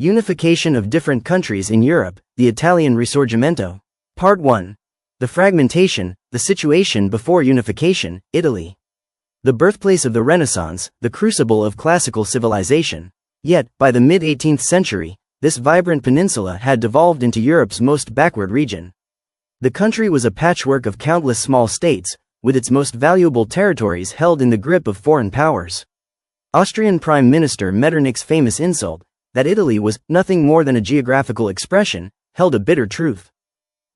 Unification of different countries in Europe, the Italian Risorgimento. Part 1. The fragmentation, the situation before unification, Italy. The birthplace of the Renaissance, the crucible of classical civilization. Yet, by the mid-18th century, this vibrant peninsula had devolved into Europe's most backward region. The country was a patchwork of countless small states, with its most valuable territories held in the grip of foreign powers. Austrian Prime Minister Metternich's famous insult, that Italy was nothing more than a geographical expression, held a bitter truth.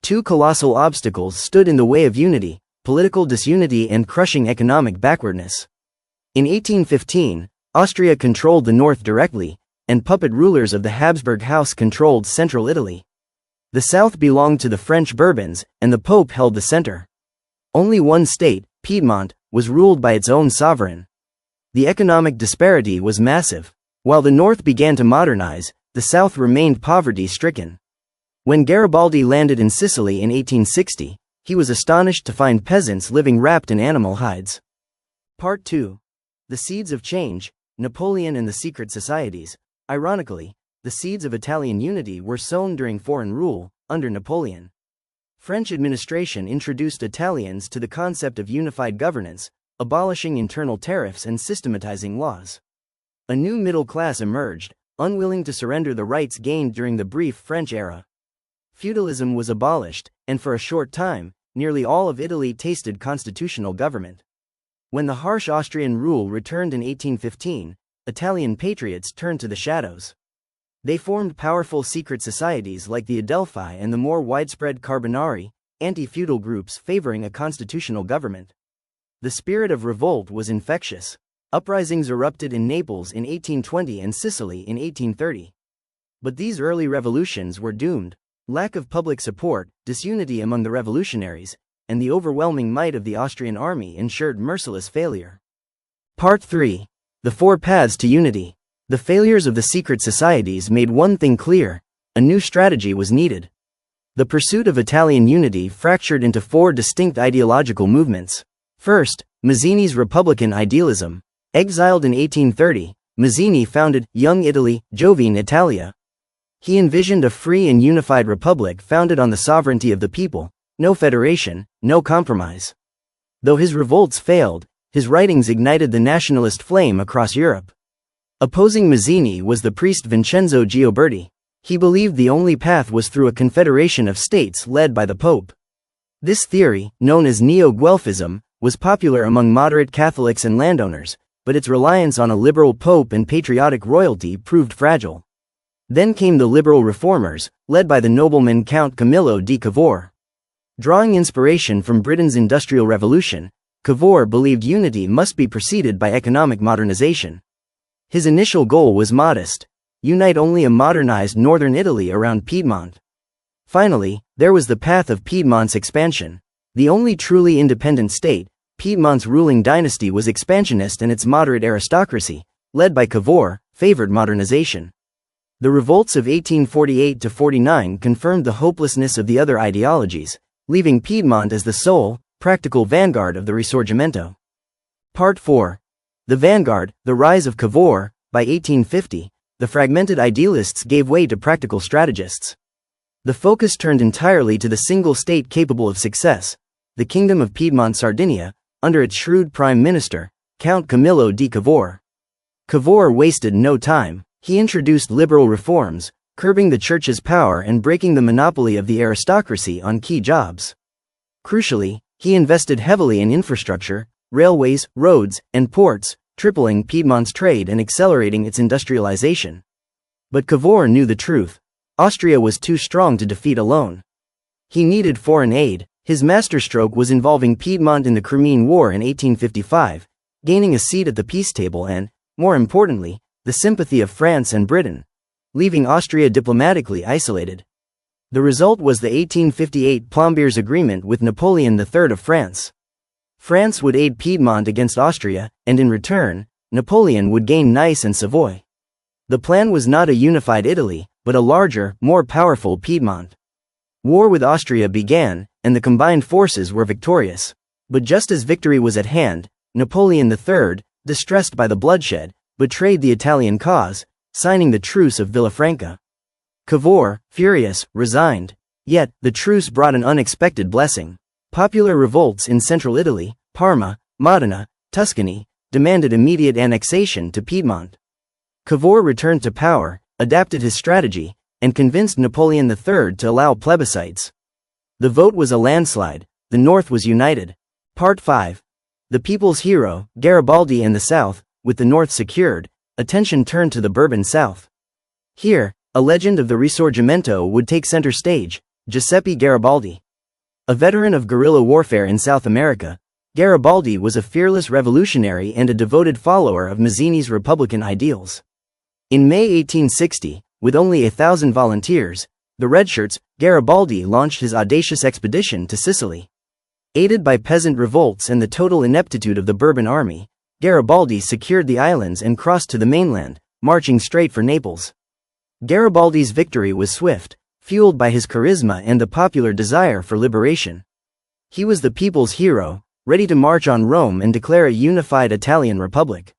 Two colossal obstacles stood in the way of unity, political disunity and crushing economic backwardness. In 1815, Austria controlled the north directly, and puppet rulers of the Habsburg House controlled central Italy. The south belonged to the French Bourbons, and the Pope held the center. Only one state, Piedmont, was ruled by its own sovereign. The economic disparity was massive. While the north began to modernize, the south remained poverty-stricken. When Garibaldi landed in Sicily in 1860, he was astonished to find peasants living wrapped in animal hides. Part 2. The Seeds of Change, Napoleon and the Secret Societies. Ironically, the seeds of Italian unity were sown during foreign rule, under Napoleon. French administration introduced Italians to the concept of unified governance, abolishing internal tariffs and systematizing laws. A new middle class emerged, unwilling to surrender the rights gained during the brief French era. Feudalism was abolished, and for a short time, nearly all of Italy tasted constitutional government. When the harsh Austrian rule returned in 1815, Italian patriots turned to the shadows. They formed powerful secret societies like the Adelphi and the more widespread Carbonari, anti-feudal groups favoring a constitutional government. The spirit of revolt was infectious. Uprisings erupted in Naples in 1820 and Sicily in 1830. But these early revolutions were doomed. Lack of public support, disunity among the revolutionaries, and the overwhelming might of the Austrian army ensured merciless failure. Part 3. The Four Paths to Unity. The failures of the secret societies made one thing clear: a new strategy was needed. The pursuit of Italian unity fractured into four distinct ideological movements. First, Mazzini's Republican idealism. Exiled in 1830, Mazzini founded Young Italy, Giovine Italia. He envisioned a free and unified republic founded on the sovereignty of the people, no federation, no compromise. Though his revolts failed, his writings ignited the nationalist flame across Europe. Opposing Mazzini was the priest Vincenzo Gioberti. He believed the only path was through a confederation of states led by the Pope. This theory, known as Neo-Guelfism, was popular among moderate Catholics and landowners, but its reliance on a liberal pope and patriotic royalty proved fragile. Then came the liberal reformers, led by the nobleman Count Camillo di Cavour. Drawing inspiration from Britain's Industrial Revolution, Cavour believed unity must be preceded by economic modernization. His initial goal was modest: unite only a modernized northern Italy around Piedmont. Finally, there was the path of Piedmont's expansion. The only truly independent state, Piedmont's ruling dynasty was expansionist, and its moderate aristocracy, led by Cavour, favored modernization. The revolts of 1848–49 confirmed the hopelessness of the other ideologies, leaving Piedmont as the sole, practical vanguard of the Risorgimento. Part 4. The Vanguard, the Rise of Cavour. By 1850, the fragmented idealists gave way to practical strategists. The focus turned entirely to the single state capable of success, the Kingdom of Piedmont-Sardinia, under its shrewd prime minister, Count Camillo di Cavour. Cavour wasted no time. He introduced liberal reforms, curbing the church's power and breaking the monopoly of the aristocracy on key jobs. Crucially, he invested heavily in infrastructure, railways, roads, and ports, tripling Piedmont's trade and accelerating its industrialization. But Cavour knew the truth: Austria was too strong to defeat alone. He needed foreign aid. His masterstroke was involving Piedmont in the Crimean War in 1855, gaining a seat at the peace table and, more importantly, the sympathy of France and Britain, leaving Austria diplomatically isolated. The result was the 1858 Plombiers Agreement with Napoleon III of France. France would aid Piedmont against Austria, and in return, Napoleon would gain Nice and Savoy. The plan was not a unified Italy, but a larger, more powerful Piedmont. War with Austria began, and the combined forces were victorious. But just as victory was at hand, Napoleon III, distressed by the bloodshed, betrayed the Italian cause, signing the Truce of Villafranca. Cavour, furious, resigned. Yet, the truce brought an unexpected blessing. Popular revolts in central Italy, Parma, Modena, Tuscany, demanded immediate annexation to Piedmont. Cavour returned to power, adapted his strategy, and convinced Napoleon III to allow plebiscites. The vote was a landslide. The North was united. Part 5. The people's hero, Garibaldi and the South, with the North secured, attention turned to the Bourbon South. Here, a legend of the Risorgimento would take center stage, Giuseppe Garibaldi. A veteran of guerrilla warfare in South America, Garibaldi was a fearless revolutionary and a devoted follower of Mazzini's Republican ideals. In May 1860, with only 1,000 volunteers, the Redshirts, Garibaldi launched his audacious expedition to Sicily. Aided by peasant revolts and the total ineptitude of the Bourbon army, Garibaldi secured the islands and crossed to the mainland, marching straight for Naples. Garibaldi's victory was swift, fueled by his charisma and the popular desire for liberation. He was the people's hero, ready to march on Rome and declare a unified Italian republic.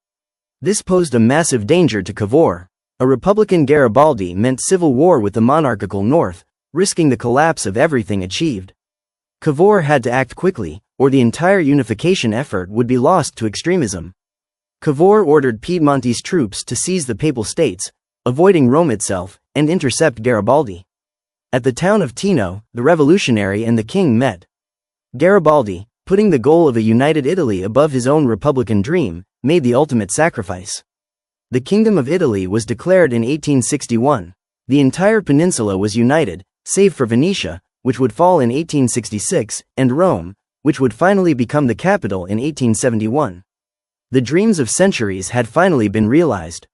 This posed a massive danger to Cavour. A Republican Garibaldi meant civil war with the monarchical North, risking the collapse of everything achieved. Cavour had to act quickly, or the entire unification effort would be lost to extremism. Cavour ordered Piedmontese troops to seize the Papal States, avoiding Rome itself, and intercept Garibaldi. At the town of Tino, the revolutionary and the king met. Garibaldi, putting the goal of a united Italy above his own republican dream, made the ultimate sacrifice. The Kingdom of Italy was declared in 1861. The entire peninsula was united, save for Venetia, which would fall in 1866, and Rome, which would finally become the capital in 1871. The dreams of centuries had finally been realized.